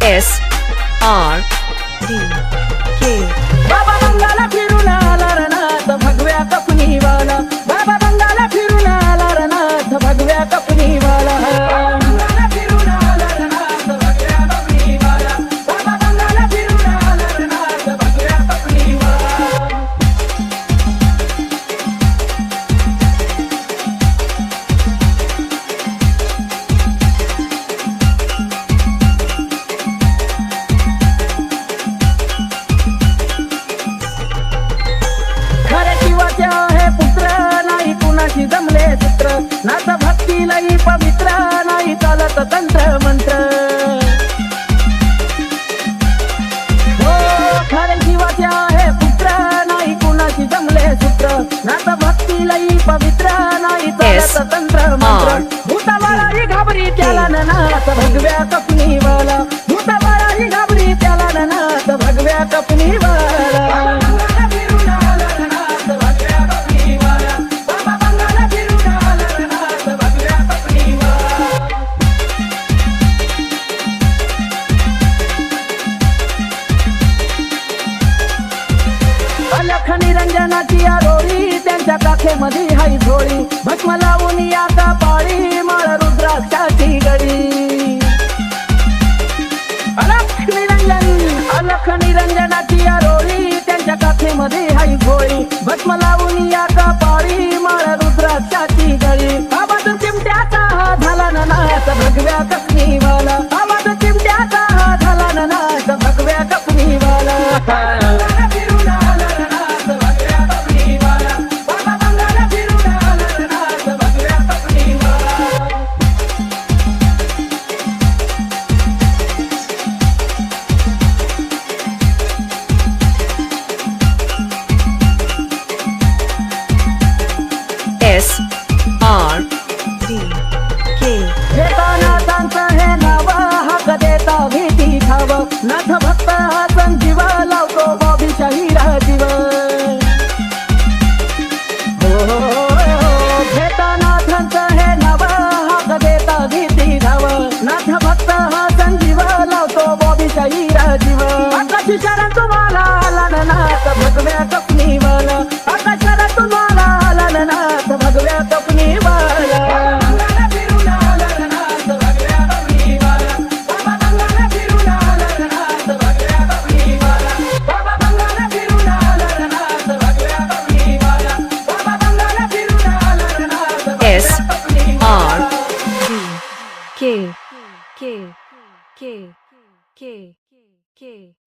SRDK बाबा बंगाला फिरून आला रनाथ भगव्या कपनीवाला बाबा बंगाला फिरून आला रनाथ भगव्या कपनीवाला बंगाला फिरून आला रनाथ भगव्या कपनीवाला बाबा बंगाला फिरून आला रनाथ भगव्या कपनीवाला खरे शिवाचे आहे पुत्र नाही कुणाशी जमले सूत्र नाथ भक्ती लई पवित्र नाही चालत तंत्र मंत्र हो खरे शिवाचे आहे पुत्र नाही कुणाशी जमले सूत्र नाथ भक्ती लई पवित्र नाही चालत तंत्र मंत्र भूताबाळाही घाबरी त्याला नाथ भगव्या कपनीवाला भूताबाळाही घाबरी त्याला नाथ भगव्या कपनीवाला अलख निरंजनाची आरोळी त्यांच्या काखेमध्ये हाई झोळी भस्म लावून या पाळी माळ रुद्राक्षाची गडी अलख निरंजनाची आरोळी त्यांच्या काखेमध्ये हाई झोळी भस्म लावून या पाळी माळ रुद्राक्षाची गडी आवाज चिमट्याचा हा झाला नाथ भगव्या कपनीवाला आवाज चिमट्याचा हा झाला नाथ भगव्या कपनीवाला SRDK घेता नाथांचं हे नाव हाक देता भीती ठाव नाथ भक्त हा संजीव लावतो बाबी शाहीरा जीव घेता नाथांचं हे नाव हाक देता भीती ठाव नाथ भक्त हा संजीव लावतो बाबी शाहीरा जीव आकाशी शरण तुम्हाला आला नाथ भगव्या कपनीवाला आकाश शरण तुम्हाला आला नाथ भगव्या कपनीवाला SRDK